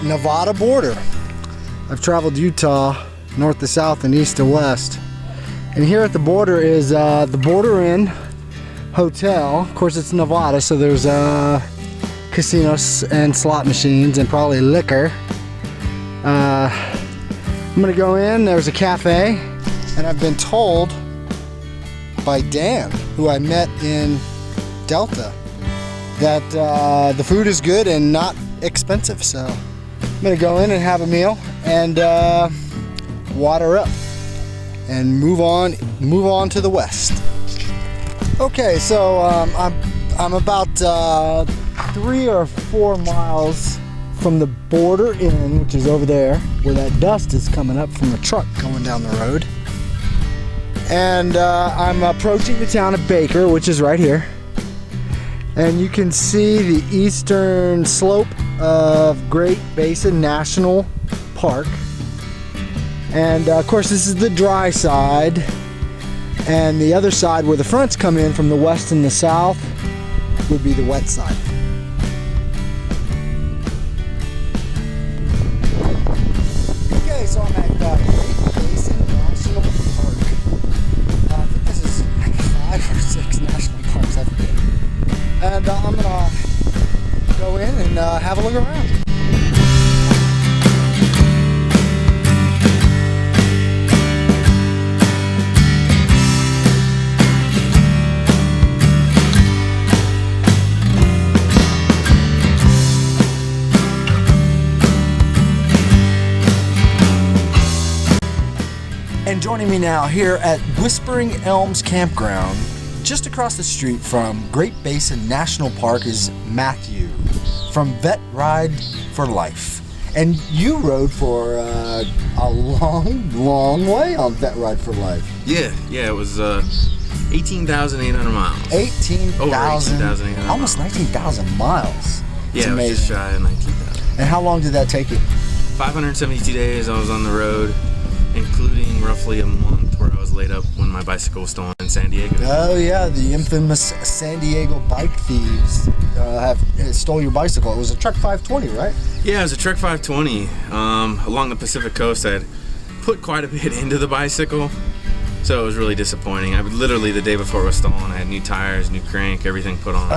Nevada border. I've traveled Utah north to south and east to west. And here at the border is the Border Inn Hotel. Of course, it's Nevada, so there's casinos and slot machines and probably liquor. I'm gonna go in. There's a cafe, and I've been told by Dan, who I met in Delta, that the food is good and not expensive. So I'm gonna go in and have a meal and water up and move on to the west. Okay, so I'm about 3 or 4 miles from the Border Inn, which is over there, where that dust is coming up from the truck going down the road. And I'm approaching the town of Baker, which is right here. And you can see the eastern slope of Great Basin National Park. And of course, this is the dry side. And the other side, where the fronts come in from the west and the south, would be the wet side. Okay, so I'm at Great Basin National Park. I think this is 5 or 6 national parks, I forget. And I'm gonna go in and have a look around. And joining me now here at Whispering Elms Campground, just across the street from Great Basin National Park, is Matthew from Vet Ride for Life. And you rode for a long way on Vet Ride for Life. Yeah, it was 18,800 miles. 18,800. Almost 19,000 miles. Yeah, it was just shy of 19,000. And how long did that take you? 572 days I was on the road, including roughly a month where I was laid up when my bicycle was stolen in San Diego. Oh yeah, the infamous San Diego bike thieves stole your bicycle. It was a Trek 520, right? Yeah, it was a Trek 520. Along the Pacific Coast, I'd put quite a bit into the bicycle, so it was really disappointing. Literally the day before it was stolen, I had new tires, new crank, everything put on,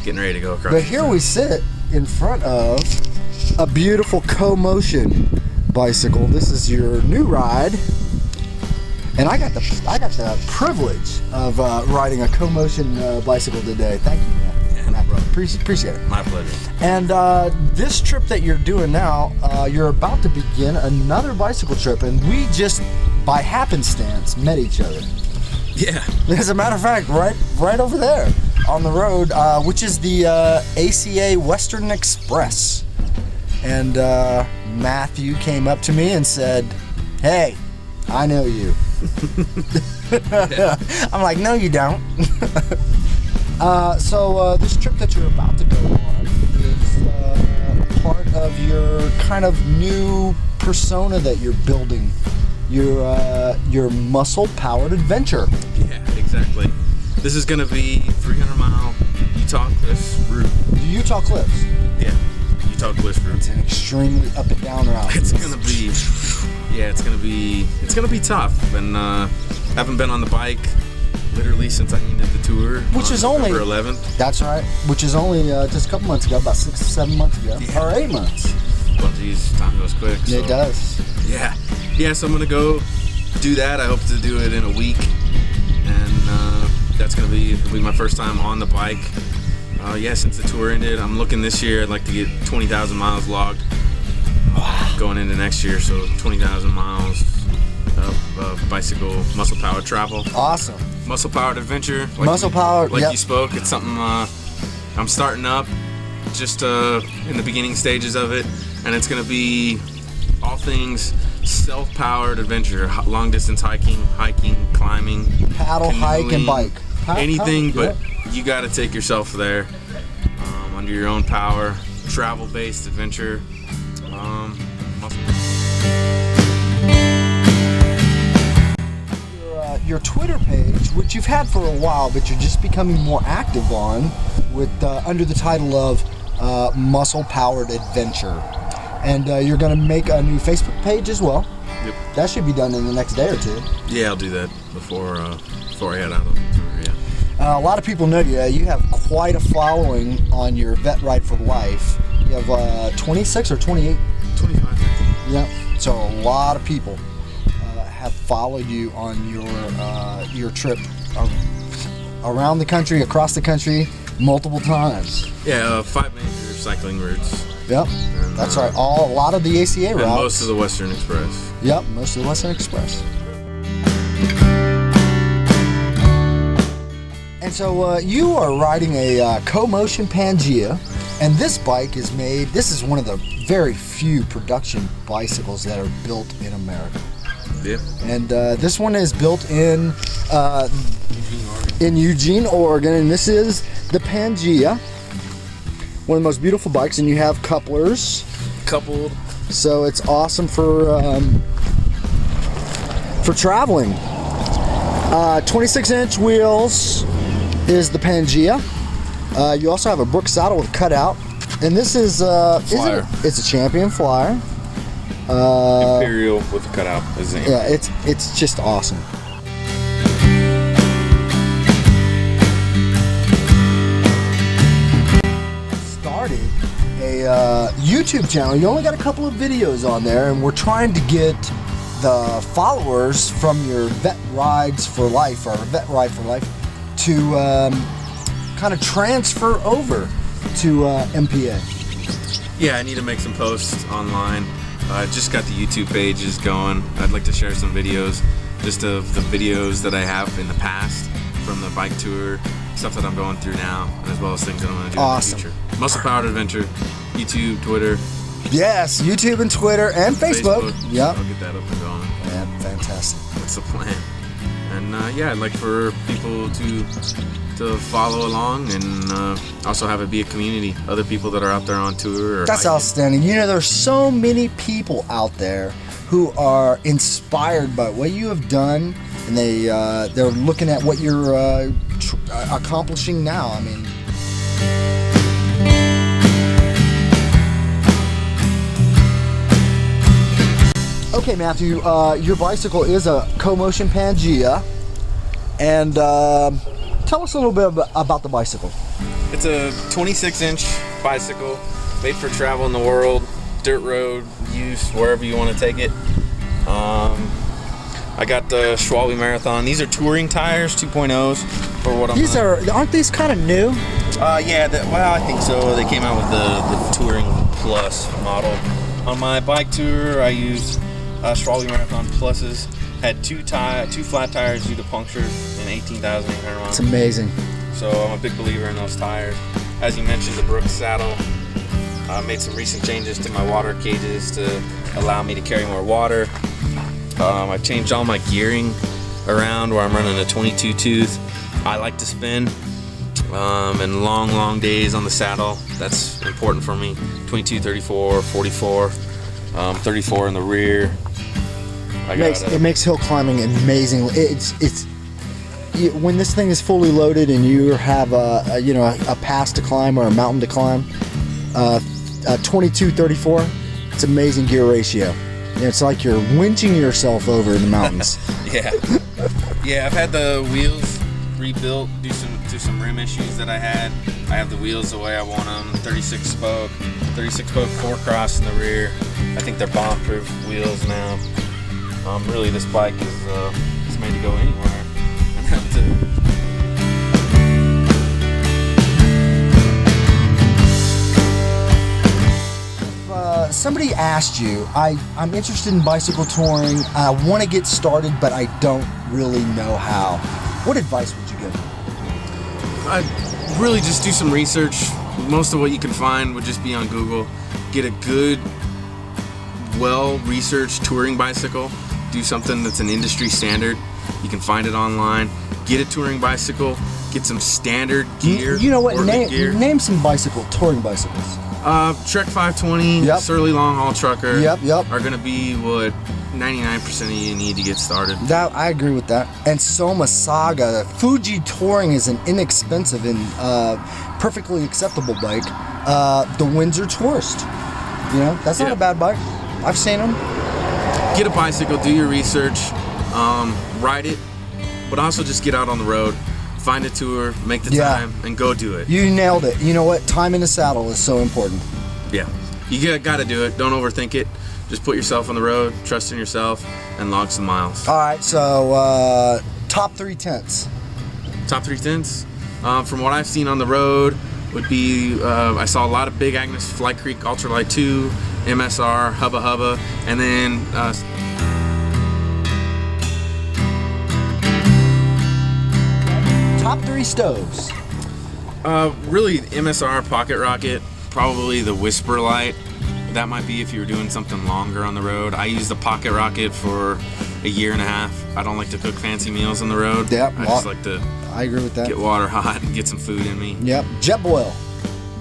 getting ready to go across. But here we sit in front of a beautiful Co-Motion bicycle. This is your new ride, and I got the privilege of riding a Co-Motion bicycle today. Thank you, man. Yeah, no problem. Appreciate it. My pleasure. And this trip that you're doing now, you're about to begin another bicycle trip, and we just by happenstance met each other. Yeah. As a matter of fact, right over there on the road, which is the ACA Western Express. And Matthew came up to me and said, "Hey, I know you." I'm like, "No, you don't." So this trip that you're about to go on is part of your kind of new persona that you're building, your muscle-powered adventure. Yeah, exactly. This is going to be 300-mile Utah Cliffs route. The Utah Cliffs? Yeah. Utah Cliffs route. It's an extremely up and down route. It's gonna be tough, and haven't been on the bike literally since I ended the tour. Which is only November 11th. That's right. Which is only just a couple months ago, about 6 or 7 months ago, or 8 months. Well, geez, time goes quick. So. It does. Yeah. So I'm gonna go do that. I hope to do it in a week, and it'll be my first time on the bike. Since the tour ended, I'm looking this year. I'd like to get 20,000 miles logged going into next year. So 20,000 miles of bicycle muscle-powered travel. Awesome. Muscle-powered adventure. Muscle-powered. Like you spoke, it's something I'm starting up, just in the beginning stages of it, and it's gonna be all things self-powered adventure, long-distance hiking, climbing, paddle, canoeing, hike, and bike. Anything, but you got to take yourself there under your own power. Travel-based adventure. Your Twitter page, which you've had for a while, but you're just becoming more active on, with under the title of Muscle Powered Adventure. And you're going to make a new Facebook page as well. Yep. That should be done in the next day or two. Yeah, I'll do that before I head out on the tour. Yeah. A lot of people know you. You have quite a following on your Vet Ride for Life. You have 26 or 28? 25. Yeah. So a lot of people have followed you on your trip around the country, across the country, multiple times. Yeah, 5 major cycling routes. Yep. And, that's right. A lot of the ACA routes. And most of the Western Express. Yep, most of the Western Express. And so you are riding a Co-Motion Pangea, and this bike is made. This is one of the very few production bicycles that are built in America. Yeah. And this one is built in Eugene, Oregon, and this is the Pangea, one of the most beautiful bikes. And you have couplers. Coupled. So it's awesome for traveling. 26-inch wheels is the Pangea. You also have a Brook saddle with cutout, and this is Flyer. It's a Champion Flyer. Imperial with a cutout. Yeah, it's just awesome. Started a YouTube channel. You only got a couple of videos on there, and we're trying to get the followers from your Vet Rides for Life or Vet Ride for Life to kind of transfer over to MPA. Yeah, I need to make some posts online. I just got the YouTube pages going. I'd like to share some videos, just of the videos that I have in the past from the bike tour, stuff that I'm going through now, as well as things that I'm going to do in the future. Muscle Powered Adventure, YouTube, Twitter. Yes, YouTube and Twitter and Facebook. Yep. I'll get that up and going. Yeah, fantastic. That's the plan. And yeah, I'd like for people to follow along and also have it be a community. Other people that are out there on tour. Or that's hiking. outstanding. You know, there's so many people out there who are inspired by what you have done, and they're looking at what you're accomplishing now. I mean. Okay, Matthew, your bicycle is a Co-Motion Pangea, and tell us a little bit about the bicycle. It's a 26-inch bicycle made for travel in the world, dirt road use, wherever you want to take it. I got the Schwalbe Marathon. These are touring tires, 2.0s for what I'm. Aren't these kind of new? Yeah. Well, I think so. They came out with the Touring Plus model. On my bike tour, I used Schwalbe Marathon Pluses. Had two flat tires due to puncture in 18,800 miles. It's amazing. So I'm a big believer in those tires. As you mentioned, the Brook saddle. I made some recent changes to my water cages to allow me to carry more water. I changed all my gearing around where I'm running a 22 tooth. I like to spin and long days on the saddle. That's important for me. 22, 34, 44, 34 in the rear. It makes hill climbing amazing. When this thing is fully loaded and you have a pass to climb or a mountain to climb, 22-34, it's amazing gear ratio. It's like you're winching yourself over the mountains. Yeah. I've had the wheels rebuilt due to some rim issues that I had. I have the wheels the way I want them. 36 spoke 4-cross in the rear. I think they're bomb-proof wheels now. Really, this bike is made to go anywhere. And have to. Somebody asked you, I'm interested in bicycle touring. I want to get started, but I don't really know how. What advice would you give? I'd really just do some research. Most of what you can find would just be on Google. Get a good, well-researched touring bicycle. Do something that's an industry standard. You can find it online. Get a touring bicycle. Get some standard gear. You know what? Name some touring bicycles. Trek 520, yep. Surly Long Haul Trucker. Yep. Are going to be what 99% of you need to get started. I agree with that. And Soma Saga. Fuji Touring is an inexpensive and perfectly acceptable bike. The Windsor Tourist. You know, that's not Yeah. a bad bike. I've seen them. Get a bicycle, do your research, ride it, but also just get out on the road, find a tour, make the Yeah. time, and go do it. You nailed it. You know what? Time in the saddle is so important. Yeah, you got to do it. Don't overthink it. Just put yourself on the road, trust in yourself, and log some miles. All right, so top 3 tents. Top 3 tents, from what I've seen on the road, would be I saw a lot of Big Agnes, Fly Creek Ultralight 2, MSR, Hubba Hubba, and then Top 3 stoves. really MSR Pocket Rocket, probably the Whisper Light. That might be if you were doing something longer on the road. I use the Pocket Rocket for a year and a half. I don't like to cook fancy meals on the road. Yep, I just like to I agree with that. get water hot and get some food in me. Yep. Jetboil.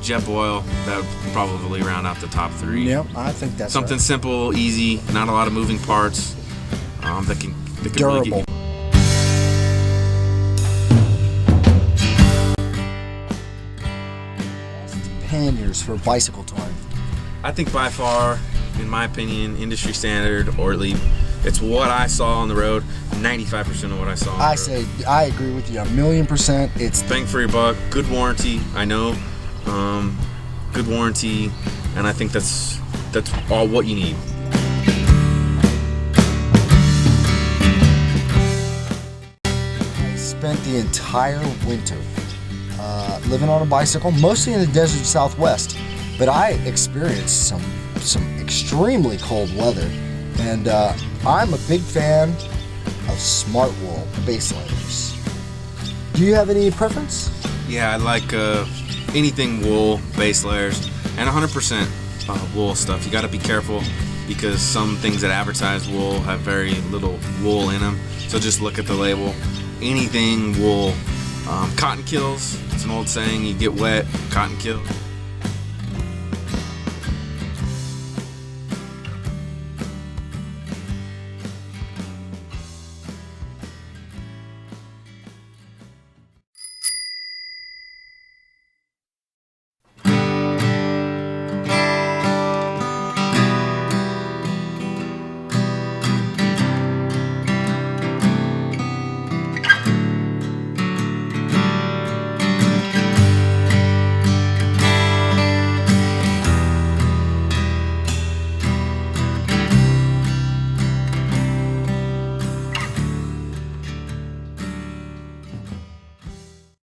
Jetboil, that would probably round out the top 3. Yep, I think that's Something right. simple, easy, not a lot of moving parts. That can really Durable. get you. Panniers for bicycle touring. I think by far, in my opinion, industry standard, or at least it's what I saw on the road. 95% of what I saw on the road. I say I agree with you 1,000,000%. It's Bang for your buck, good warranty. I know, good warranty, and I think that's all what you need. I spent the entire winter living on a bicycle, mostly in the desert Southwest, but I experienced some extremely cold weather, and I'm a big fan of Smart Wool base layers. Do you have any preference? Yeah, I like anything wool base layers, and 100% wool stuff. You got to be careful because some things that advertise wool have very little wool in them. So just look at the label. Anything wool. Cotton kills. It's an old saying. You get wet, cotton kills.